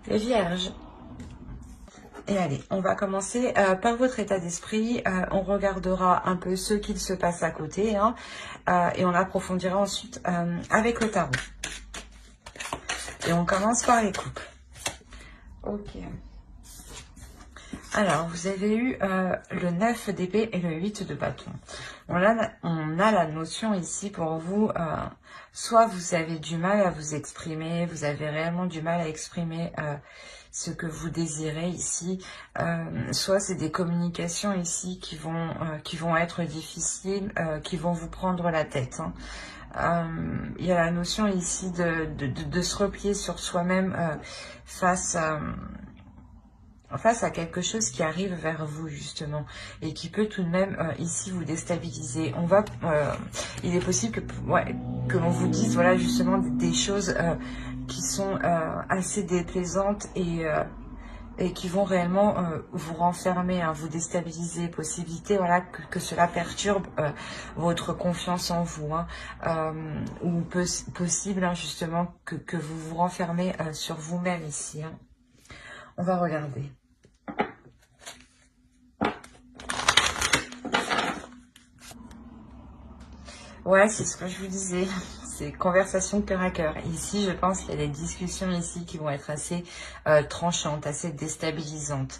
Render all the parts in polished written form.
Les vierges. Et allez, on va commencer par votre état d'esprit. On regardera un peu ce qu'il se passe à côté. Hein, et on approfondira ensuite avec le tarot. Et on commence par les couples. Ok. Alors, vous avez eu le 9 d'épée et le 8 de bâton. On a la notion ici pour vous, soit vous avez du mal à vous exprimer, vous avez réellement du mal à exprimer ce que vous désirez ici, soit c'est des communications ici qui vont être difficiles, qui vont vous prendre la tête. Hein. Il y a la notion ici de se replier sur soi-même face à quelque chose qui arrive vers vous justement et qui peut tout de même ici vous déstabiliser. Il est possible que l'on vous dise voilà justement des choses qui sont assez déplaisantes et qui vont réellement vous renfermer, hein, vous déstabiliser. Possibilité voilà que cela perturbe votre confiance en vous, hein, ou possible hein, justement que vous vous renfermez sur vous-même ici. Hein. On va regarder. Ouais, c'est ce que je vous disais. C'est conversation cœur à cœur. Ici, je pense qu'il y a des discussions ici qui vont être assez tranchantes, assez déstabilisantes.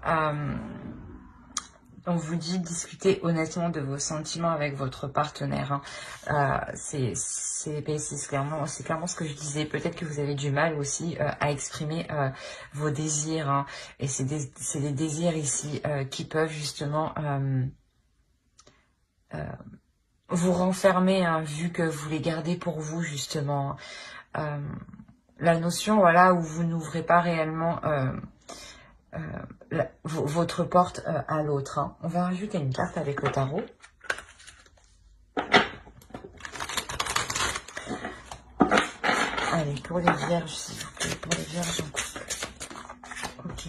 On vous dit discuter honnêtement de vos sentiments avec votre partenaire. Hein. C'est clairement ce que je disais. Peut-être que vous avez du mal aussi à exprimer vos désirs. Hein. Et c'est des désirs ici qui peuvent justement vous renfermer, hein, vu que vous les gardez pour vous, justement. La notion, voilà, où vous n'ouvrez pas réellement votre porte à l'autre. Hein. On va rajouter une carte avec le tarot. Allez, pour les vierges, s'il vous plaît, pour les vierges en couple. Ok.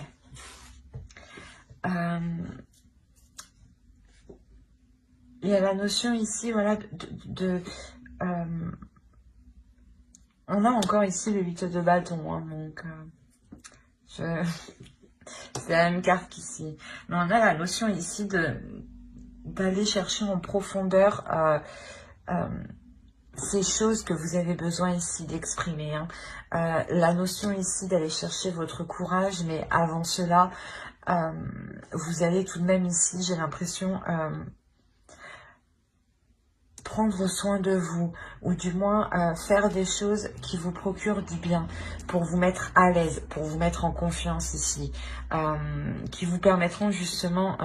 Il y a la notion ici, voilà, on a encore ici le 8 de bâton, hein, donc c'est la même carte qu'ici. Mais on a la notion ici d'aller chercher en profondeur ces choses que vous avez besoin ici d'exprimer. Hein. La notion ici d'aller chercher votre courage, mais avant cela, vous allez tout de même ici, j'ai l'impression, prendre soin de vous, ou du moins faire des choses qui vous procurent du bien, pour vous mettre à l'aise, pour vous mettre en confiance ici, qui vous permettront justement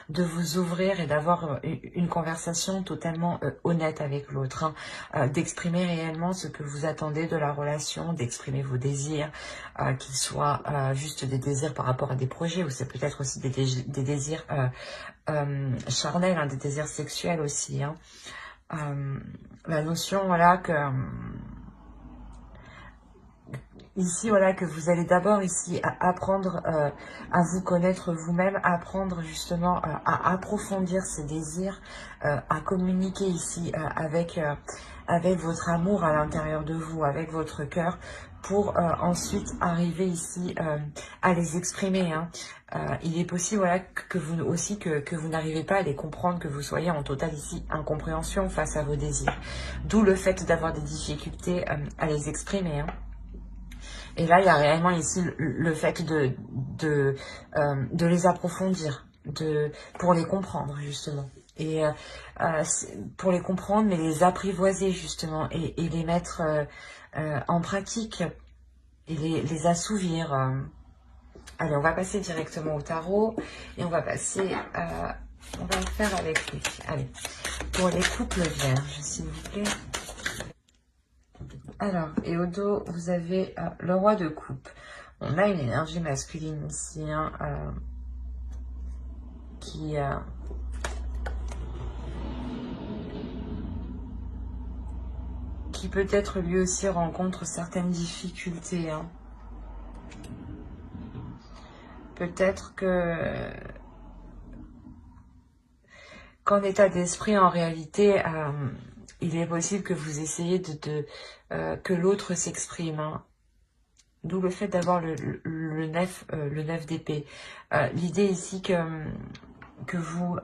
de vous ouvrir et d'avoir une conversation totalement honnête avec l'autre, hein, d'exprimer réellement ce que vous attendez de la relation, d'exprimer vos désirs, qu'ils soient juste des désirs par rapport à des projets, ou c'est peut-être aussi des désirs charnels, hein, des désirs sexuels aussi, hein. La notion, voilà, que ici, voilà, que vous allez d'abord ici apprendre à vous connaître vous-même, apprendre justement à approfondir ces désirs, à communiquer ici avec votre amour à l'intérieur de vous, avec votre cœur, pour ensuite arriver ici à les exprimer. Hein. Il est possible voilà, que vous n'arrivez pas à les comprendre, que vous soyez en totale ici incompréhension face à vos désirs. D'où le fait d'avoir des difficultés à les exprimer. Hein. Et là, il y a réellement ici le fait de les approfondir, pour les comprendre justement. Et pour les comprendre, mais les apprivoiser justement et les mettre en pratique et les assouvir. Allez, on va passer directement au tarot et on va passer, on va le faire avec lui. Allez, pour les couples vierges, s'il vous plaît. Alors, et au dos, vous avez le roi de coupe. On a une énergie masculine ici, hein, qui peut-être lui aussi rencontre certaines difficultés. Hein. Peut-être qu'en état d'esprit, en réalité, il est possible que vous essayiez que l'autre s'exprime. Hein. D'où le fait d'avoir le 9 d'épée. L'idée ici que vous...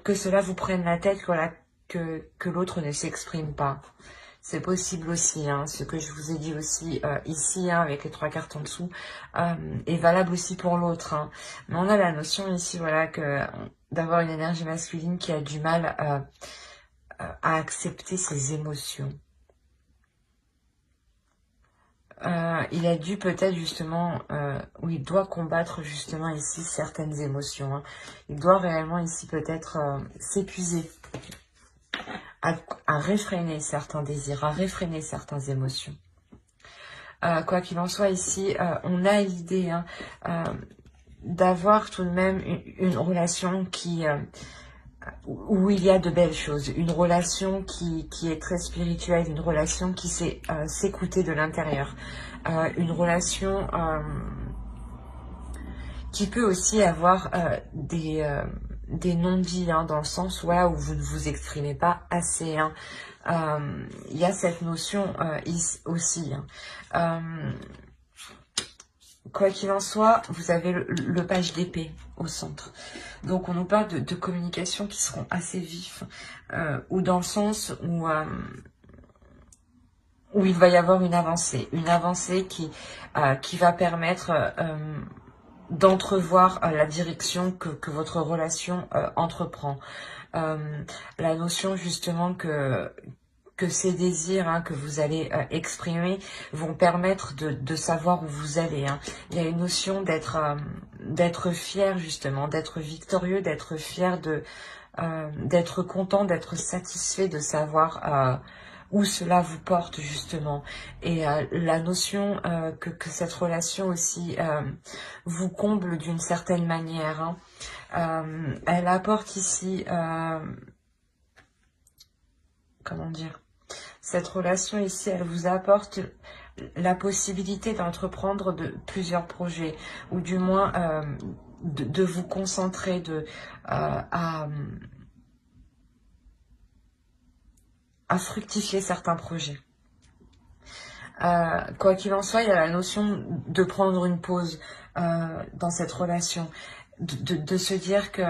que cela vous prenne la tête, voilà, que l'autre ne s'exprime pas. C'est possible aussi, hein, ce que je vous ai dit aussi ici, hein, avec les 3 cartes en dessous, est valable aussi pour l'autre. Hein. Mais on a la notion ici, voilà, que d'avoir une énergie masculine qui a du mal à accepter ses émotions. Il a dû peut-être justement, ou il doit combattre justement ici certaines émotions. Hein. Il doit réellement ici peut-être s'épuiser. À réfréner certains désirs, à réfréner certaines émotions. Quoi qu'il en soit, ici, on a l'idée hein, d'avoir tout de même une relation où il y a de belles choses, une relation qui est très spirituelle, une relation qui sait s'écouter de l'intérieur, une relation qui peut aussi avoir des non-dits, hein, dans le sens où vous ne vous exprimez pas assez. Hein. Il y a cette notion ici aussi. Hein. Quoi qu'il en soit, vous avez le page d'épée au centre. Donc on nous parle de communications qui seront assez vifs, ou dans le sens où il va y avoir une avancée qui va permettre d'entrevoir la direction que votre relation entreprend. La notion justement que ces désirs hein, que vous allez exprimer vont permettre de savoir où vous allez. Hein. Il y a une notion d'être fier justement, d'être victorieux, d'être fier, d'être content, d'être satisfait de savoir où cela vous porte justement. Et la notion que cette relation aussi vous comble d'une certaine manière. Hein. Elle apporte ici, comment dire, cette relation ici, elle vous apporte la possibilité d'entreprendre plusieurs projets, ou du moins de vous concentrer à fructifier certains projets. Quoi qu'il en soit, il y a la notion de prendre une pause dans cette relation, de se dire que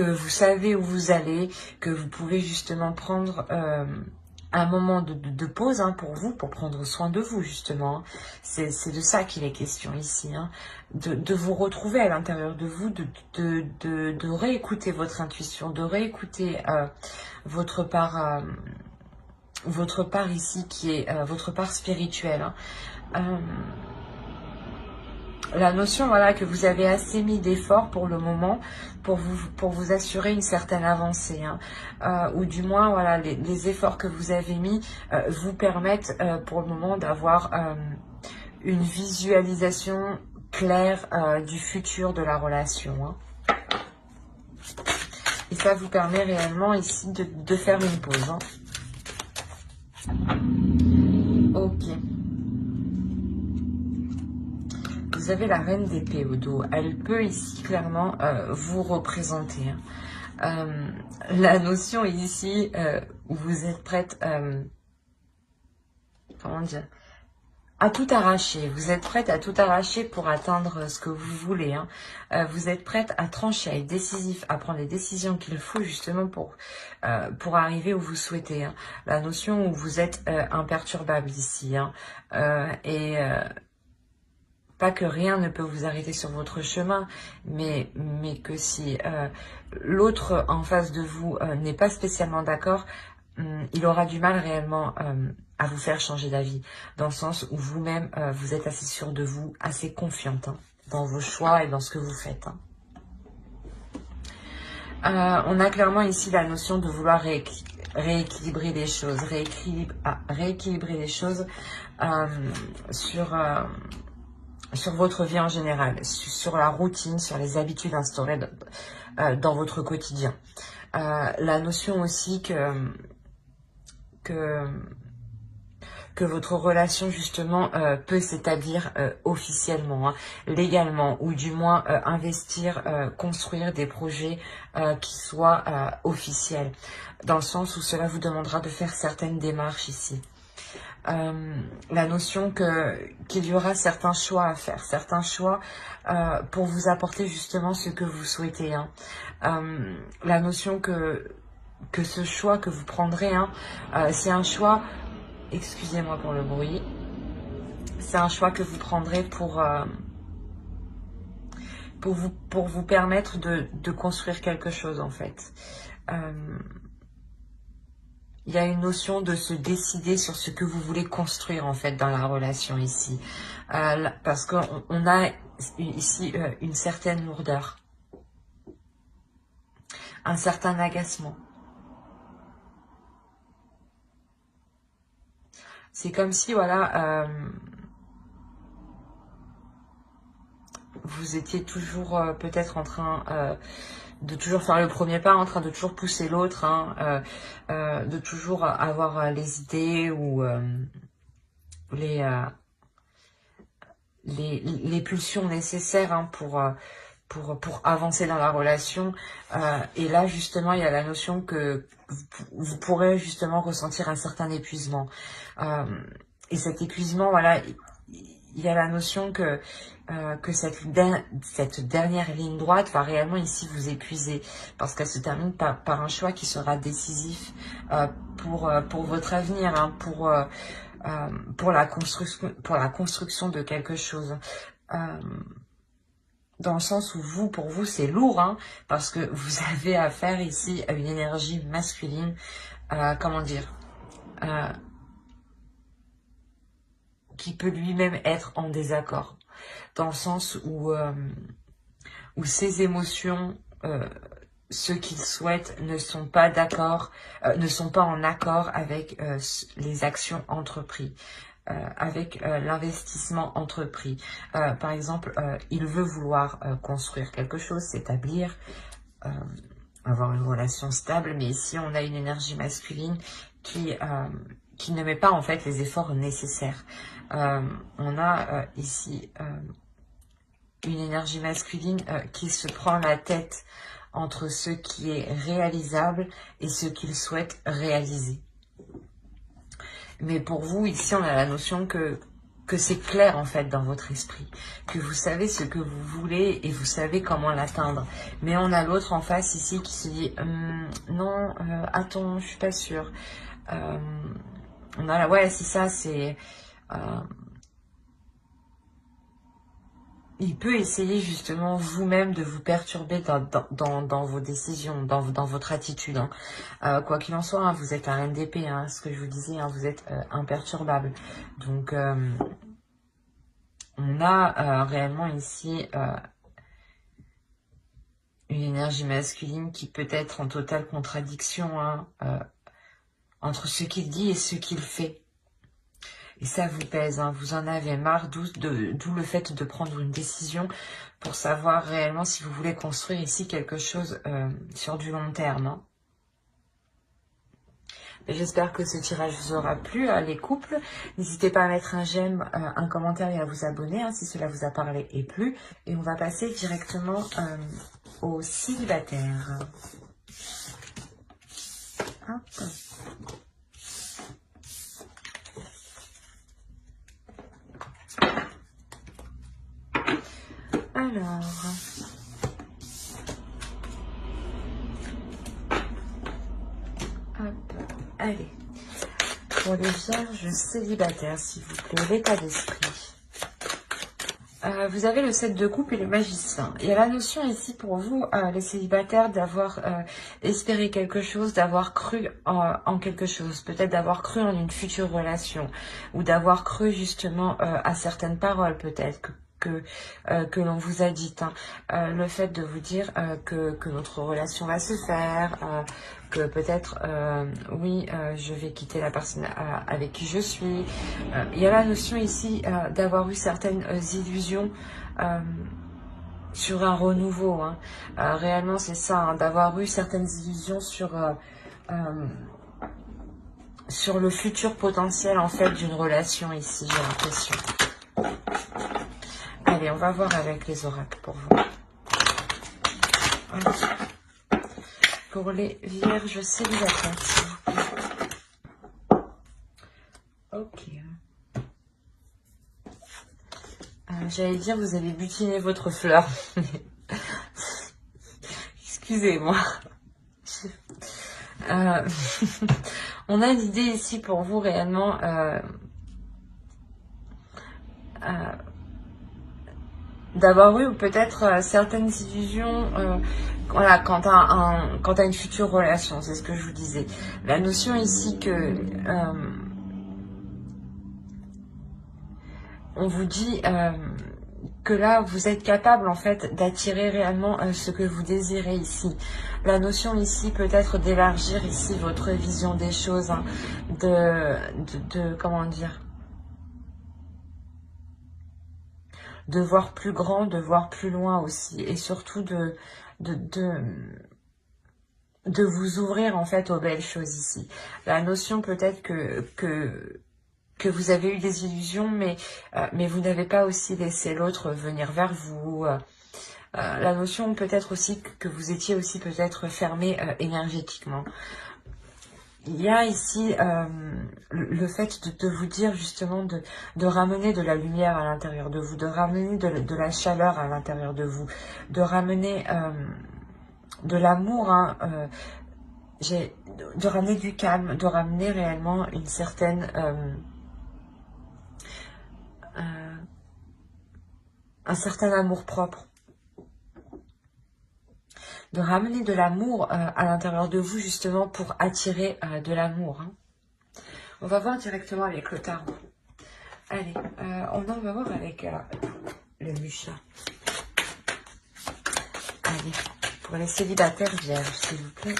vous savez où vous allez, que vous pouvez justement prendre un moment de pause hein, pour vous, pour prendre soin de vous justement. C'est de ça qu'il est question ici, hein. De vous retrouver à l'intérieur de vous, de réécouter votre intuition, de réécouter votre part ici qui est votre part spirituelle. Hein. La notion voilà que vous avez assez mis d'efforts pour le moment pour vous assurer une certaine avancée, hein. Ou du moins voilà les efforts que vous avez mis vous permettent pour le moment d'avoir une visualisation claire du futur de la relation, hein. Et ça vous permet réellement ici de faire une pause, hein. Ok. Vous avez la reine d'épée au dos. Elle peut ici clairement vous représenter. Hein. La notion ici où vous êtes prête, comment dire, à tout arracher. Vous êtes prête à tout arracher pour atteindre ce que vous voulez. Hein. Vous êtes prête à trancher, à être décisif, à prendre les décisions qu'il faut justement pour arriver où vous souhaitez. Hein. La notion où vous êtes imperturbable ici. Hein. Pas que rien ne peut vous arrêter sur votre chemin, mais que si l'autre en face de vous n'est pas spécialement d'accord, il aura du mal réellement à vous faire changer d'avis, dans le sens où vous-même, vous êtes assez sûr de vous, assez confiante hein, dans vos choix et dans ce que vous faites. Hein. On a clairement ici la notion de vouloir rééquilibrer les choses, rééquilibrer les choses sur votre vie en général, sur la routine, sur les habitudes instaurées dans votre quotidien. La notion aussi que que votre relation justement peut s'établir officiellement, hein, légalement, ou du moins investir, construire des projets qui soient officiels, dans le sens où cela vous demandera de faire certaines démarches ici. La notion qu'il y aura certains choix à faire, certains choix pour vous apporter justement ce que vous souhaitez, hein. La notion que ce choix que vous prendrez, hein, c'est un choix, excusez-moi pour le bruit, c'est un choix que vous prendrez pour vous permettre de construire quelque chose, en fait. Il y a une notion de se décider sur ce que vous voulez construire, en fait, dans la relation ici. Parce qu'on a ici une certaine lourdeur, un certain agacement. C'est comme si, voilà, vous étiez toujours peut-être en train de toujours faire le premier pas, en train de toujours pousser l'autre, hein, de toujours avoir les idées ou les pulsions nécessaires, hein, pour avancer dans la relation. Et là, justement, il y a la notion que vous pourrez justement ressentir un certain épuisement. Et cet épuisement, voilà, il y a la notion que cette dernière ligne droite va réellement ici vous épuiser, parce qu'elle se termine par un choix qui sera décisif pour votre avenir, hein, pour la construction de quelque chose. Dans le sens où pour vous, c'est lourd, hein, parce que vous avez affaire ici à une énergie masculine, comment dire, qui peut lui-même être en désaccord, dans le sens où ses émotions, ce qu'il souhaite, ne sont pas d'accord, ne sont pas en accord avec les actions entreprises. Avec l'investissement entrepris. Par exemple, il veut vouloir construire quelque chose, s'établir, avoir une relation stable, mais ici on a une énergie masculine qui ne met pas en fait les efforts nécessaires. On a ici une énergie masculine qui se prend la tête entre ce qui est réalisable et ce qu'il souhaite réaliser. Mais pour vous, ici, on a la notion que c'est clair, en fait, dans votre esprit. Que vous savez ce que vous voulez et vous savez comment l'atteindre. Mais on a l'autre en face, ici, qui se dit « Non, attends, je suis pas sûre. » On a la... Ouais, c'est ça, c'est... il peut essayer justement vous-même de vous perturber dans vos décisions, dans votre attitude, hein. Quoi qu'il en soit, hein, vous êtes la reine d'épée, hein, ce que je vous disais, hein, vous êtes imperturbable. Donc, on a réellement ici une énergie masculine qui peut être en totale contradiction, hein, entre ce qu'il dit et ce qu'il fait. Et ça vous pèse, hein, vous en avez marre, d'où le fait de prendre une décision pour savoir réellement si vous voulez construire ici quelque chose sur du long terme, hein. J'espère que ce tirage vous aura plu, les couples. N'hésitez pas à mettre un j'aime, un commentaire et à vous abonner, hein, si cela vous a parlé et plu. Et on va passer directement aux célibataires. Hop. Alors, hop, allez, pour les vierges célibataires, s'il vous plaît, l'état d'esprit. Vous avez le 7 de coupe et le magicien. Il y a la notion ici pour vous, les célibataires, d'avoir espéré quelque chose, d'avoir cru en quelque chose, peut-être d'avoir cru en une future relation, ou d'avoir cru justement à certaines paroles peut-être que l'on vous a dites, hein. Le fait de vous dire que notre relation va se faire, que peut-être, oui, je vais quitter la personne avec qui je suis. Il y a la notion ici d'avoir eu certaines illusions sur un renouveau, hein. Réellement, c'est ça, hein, d'avoir eu certaines illusions sur sur le futur potentiel en fait d'une relation ici, j'ai l'impression. Allez, on va voir avec les oracles pour vous. Allez. Pour les vierges célibataires, s'il vous plaît. Ok. J'allais dire, vous avez butiné votre fleur. Excusez-moi. On a l'idée ici pour vous réellement d'avoir eu peut-être certaines illusions voilà, quant à une future relation, c'est ce que je vous disais. La notion ici que on vous dit que là, vous êtes capable en fait d'attirer réellement ce que vous désirez ici. La notion ici peut-être d'élargir ici votre vision des choses, hein, comment dire, de voir plus grand, de voir plus loin aussi, et surtout de vous ouvrir en fait aux belles choses ici. La notion peut-être que vous avez eu des illusions, mais vous n'avez pas aussi laissé l'autre venir vers vous. La notion peut-être aussi que vous étiez aussi peut-être fermé énergétiquement. Il y a ici le fait de vous dire justement de ramener de la lumière à l'intérieur de vous, de ramener de la chaleur à l'intérieur de vous, de ramener de l'amour, hein, de ramener du calme, de ramener réellement une certaine... un certain amour propre. De ramener de l'amour à l'intérieur de vous justement pour attirer de l'amour. Hein. On va voir directement avec le tarot. Allez, on va voir avec le Musha. Allez, pour les célibataires vierges, s'il vous plaît.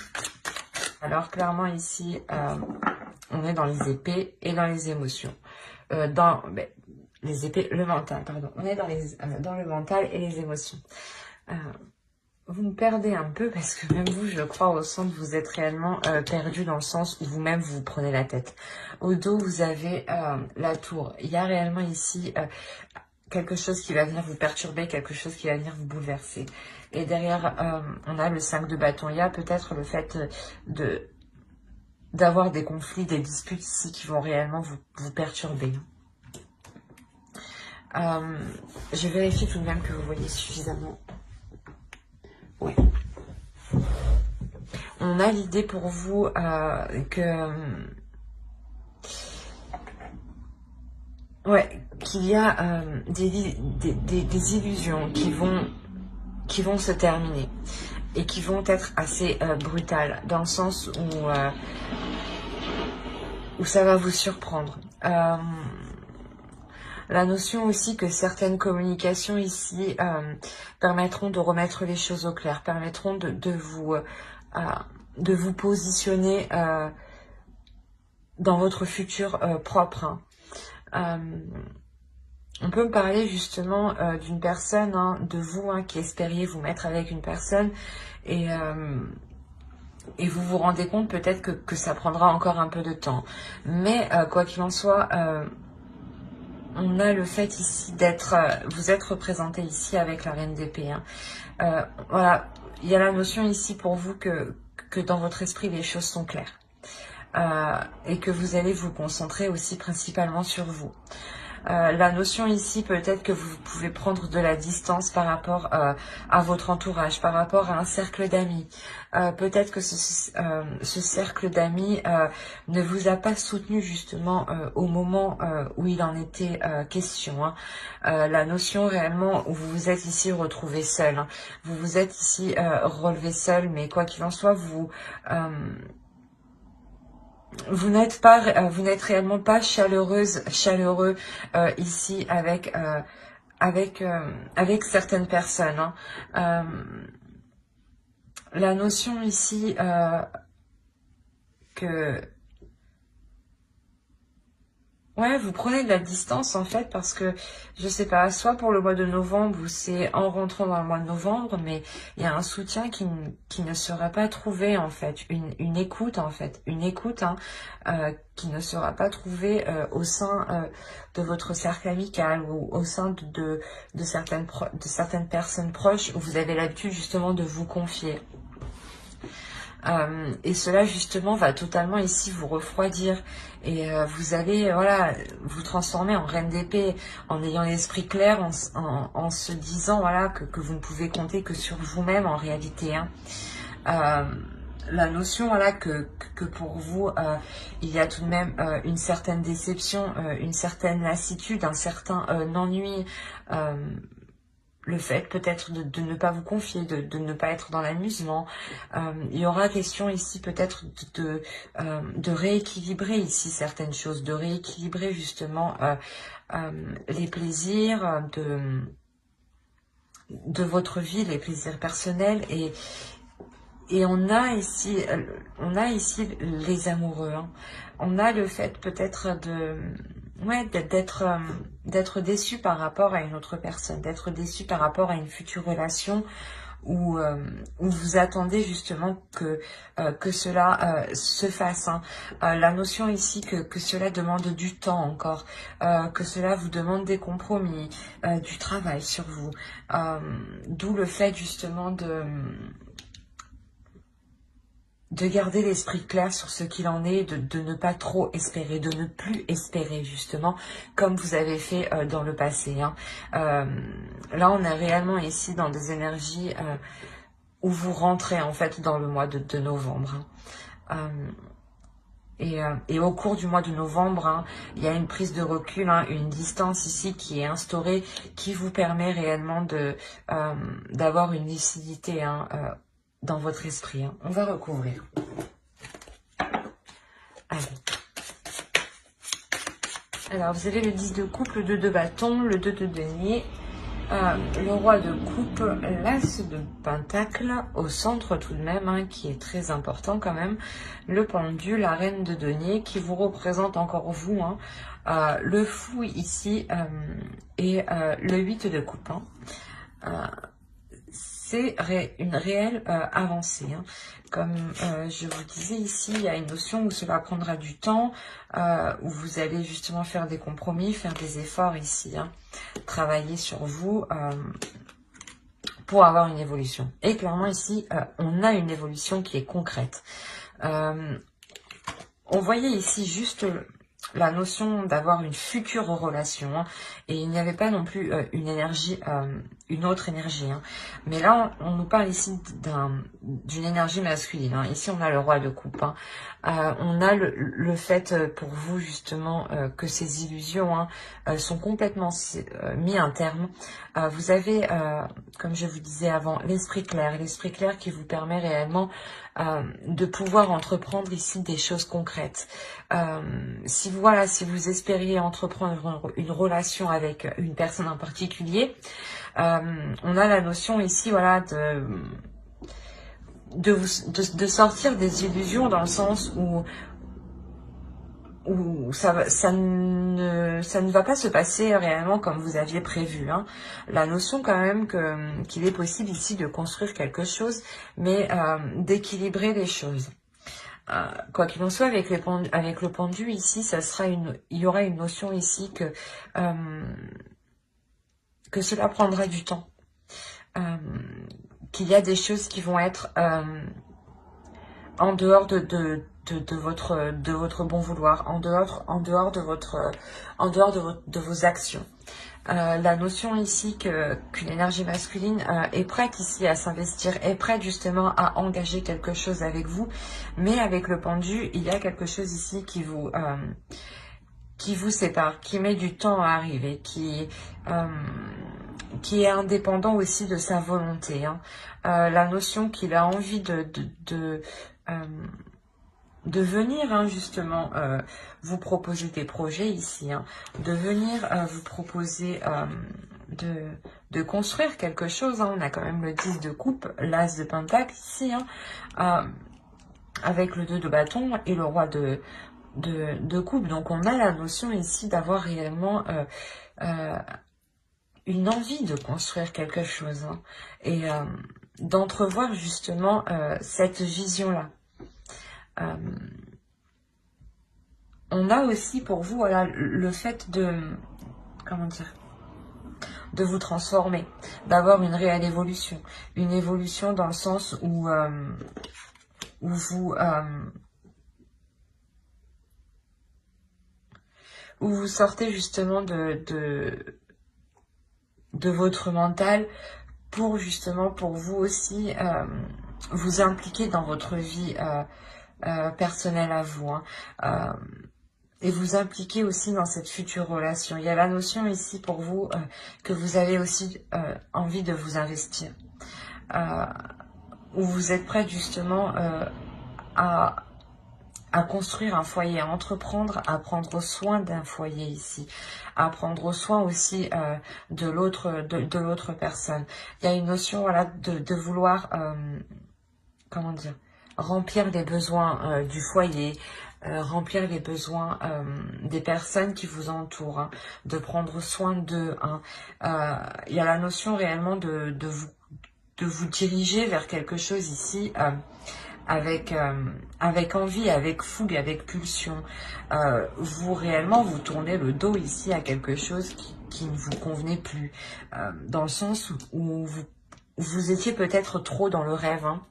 Alors, clairement, ici, on est dans les épées et dans les émotions. Les épées, le mental, pardon. On est dans le mental et les émotions. Vous me perdez un peu parce que même vous, je crois, au centre, vous êtes réellement perdu dans le sens où vous-même, vous prenez la tête. Au dos, vous avez la tour. Il y a réellement ici quelque chose qui va venir vous perturber, quelque chose qui va venir vous bouleverser. Et derrière, on a le 5 de bâton. Il y a peut-être le fait d'avoir des conflits, des disputes ici qui vont réellement vous perturber. Je vérifie tout de même que vous voyez suffisamment. Ouais. On a l'idée pour vous qu'il y a des illusions qui vont se terminer et qui vont être assez brutales dans le sens où ça va vous surprendre. La notion aussi que certaines communications ici permettront de remettre les choses au clair, permettront de vous positionner dans votre futur propre. Hein. On peut me parler justement d'une personne, hein, de vous, hein, qui espériez vous mettre avec une personne et vous vous rendez compte peut-être que ça prendra encore un peu de temps. Mais quoi qu'il en soit... on a le fait ici vous êtes représenté ici avec la reine d'épée. Hein. Voilà, il y a la notion ici pour vous que dans votre esprit, les choses sont claires. Et que vous allez vous concentrer aussi principalement sur vous. La notion ici, peut-être que vous pouvez prendre de la distance par rapport à votre entourage, par rapport à un cercle d'amis. Peut-être que ce cercle d'amis ne vous a pas soutenu justement au moment où il en était question. Hein. La notion réellement où vous vous êtes ici retrouvé seul. Hein. Vous vous êtes ici relevé seul, mais quoi qu'il en soit, vous n'êtes réellement pas chaleureux ici avec certaines personnes. Hein. La notion ici que Ouais, vous prenez de la distance en fait parce que, je sais pas, soit pour le mois de novembre ou c'est en rentrant dans le mois de novembre, mais il y a un soutien qui ne sera pas trouvé en fait, une écoute en fait, une écoute hein, qui ne sera pas trouvée au sein de votre cercle amical ou au sein de certaines personnes proches où vous avez l'habitude justement de vous confier. Et cela justement va totalement ici vous refroidir et vous allez voilà vous transformer en reine d'épée en ayant l'esprit clair, en se disant voilà que vous ne pouvez compter que sur vous-même en réalité hein. La notion voilà que pour vous il y a tout de même une certaine déception, une certaine lassitude, un certain ennui, le fait peut-être de ne pas vous confier, de ne pas être dans l'amusement. Il y aura question ici peut-être de rééquilibrer ici certaines choses, de rééquilibrer justement les plaisirs de votre vie, les plaisirs personnels et on a ici les amoureux. Hein. On a le fait peut-être d'être déçu par rapport à une autre personne, d'être déçu par rapport à une future relation où vous attendez justement que cela se fasse. Hein. La notion ici que cela demande du temps encore, que cela vous demande des compromis, du travail sur vous. D'où le fait justement de garder l'esprit clair sur ce qu'il en est, de ne pas trop espérer, de ne plus espérer justement, comme vous avez fait dans le passé. Hein. Là, on est réellement ici dans des énergies où vous rentrez en fait dans le mois de novembre. Hein. Et au cours du mois de novembre, hein, il y a une prise de recul, hein, une distance ici qui est instaurée, qui vous permet réellement d'avoir une lucidité hein, dans votre esprit. Hein. On va recouvrir. Allez. Alors, vous avez le 10 de coupe, le 2 de bâton, le 2 de denier, le roi de coupe, l'as de pentacle, au centre tout de même, hein, qui est très important quand même, le pendu, la reine de denier, qui vous représente encore vous, hein, le fou ici, et le 8 de coupe. Hein. C'est une réelle avancée. Hein. Comme je vous disais ici, il y a une notion où cela prendra du temps, où vous allez justement faire des compromis, faire des efforts ici, hein, travailler sur vous pour avoir une évolution. Et clairement ici, on a une évolution qui est concrète. On voyait ici juste la notion d'avoir une future relation, hein, et il n'y avait pas non plus une énergie, une autre énergie, hein. Mais là on nous parle ici d'une énergie masculine, hein. Ici on a le roi de coupe, hein. On a le fait pour vous justement que ces illusions hein, sont complètement mis un terme. Vous avez, comme je vous disais avant, l'esprit clair qui vous permet réellement de pouvoir entreprendre ici des choses concrètes. Si vous espériez entreprendre une relation avec une personne en particulier, on a la notion ici, voilà, de sortir des illusions dans le sens où ça ne va pas se passer réellement comme vous aviez prévu. Hein. La notion quand même qu'il est possible ici de construire quelque chose, mais d'équilibrer les choses. Quoi qu'il en soit, avec le pendu ici, il y aura une notion ici que cela prendra du temps. Qu'il y a des choses qui vont être en dehors de votre bon vouloir, en dehors de vos actions. La notion ici qu'une énergie masculine est prête ici à s'investir, est prête justement à engager quelque chose avec vous, mais avec le pendu, il y a quelque chose ici qui vous sépare, qui met du temps à arriver, qui est indépendant aussi de sa volonté. Hein. La notion qu'il a envie de venir hein, justement vous proposer des projets ici, hein, de venir vous proposer de construire quelque chose. Hein. On a quand même le 10 de coupe, l'as de pentacle ici, hein, avec le 2 de bâton et le roi de de couple. Donc on a la notion ici d'avoir réellement une envie de construire quelque chose, hein, et d'entrevoir justement cette vision-là. On a aussi pour vous, voilà, le fait de, comment dire, de vous transformer, d'avoir une réelle évolution. Une évolution dans le sens où vous sortez justement de votre mental pour justement, pour vous aussi, vous impliquer dans votre vie personnelle à vous, hein, et vous impliquer aussi dans cette future relation. Il y a la notion ici pour vous que vous avez aussi envie de vous investir, où vous êtes prête justement à construire un foyer, à entreprendre, à prendre soin d'un foyer ici, à prendre soin aussi de l'autre personne. Il y a une notion, voilà, de vouloir, comment dire, remplir les besoins du foyer, remplir les besoins des personnes qui vous entourent, hein, de prendre soin d'eux, hein. Il y a la notion réellement de vous diriger vers quelque chose ici, avec envie, avec fougue, avec pulsion. Vous réellement, vous tournez le dos ici à quelque chose qui ne vous convenait plus, dans le sens où vous étiez peut-être trop dans le rêve, hein,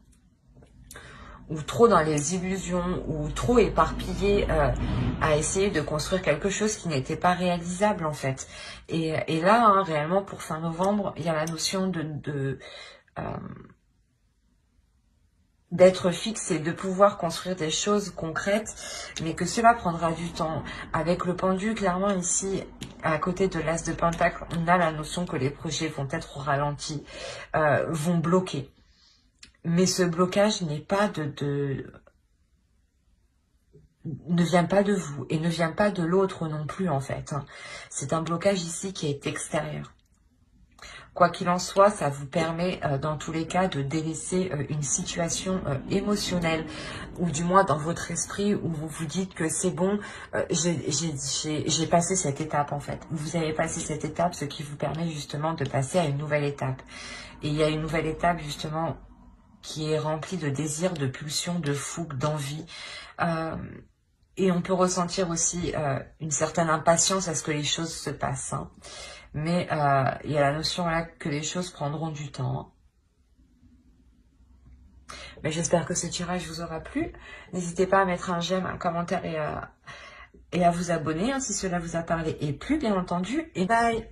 ou trop dans les illusions, ou trop éparpillé à essayer de construire quelque chose qui n'était pas réalisable en fait. Et là, hein, réellement, pour fin novembre, il y a la notion d'être fixe et de pouvoir construire des choses concrètes, mais que cela prendra du temps. Avec le pendu, clairement ici, à côté de l'as de pentacle, on a la notion que les projets vont être ralentis, vont bloquer. Mais ce blocage n'est pas ne vient pas de vous et ne vient pas de l'autre non plus en fait, hein. C'est un blocage ici qui est extérieur. Quoi qu'il en soit, ça vous permet dans tous les cas de délaisser une situation émotionnelle, ou du moins dans votre esprit où vous vous dites que c'est bon, j'ai passé cette étape en fait. Vous avez passé cette étape, ce qui vous permet justement de passer à une nouvelle étape. Et il y a une nouvelle étape justement qui est remplie de désirs, de pulsions, de fougue, d'envie. Et on peut ressentir aussi une certaine impatience à ce que les choses se passent, hein. Mais il y a la notion là que les choses prendront du temps, hein. Mais j'espère que ce tirage vous aura plu. N'hésitez pas à mettre un j'aime, un commentaire et à vous abonner, hein, si cela vous a parlé et plu, bien entendu. Et bye!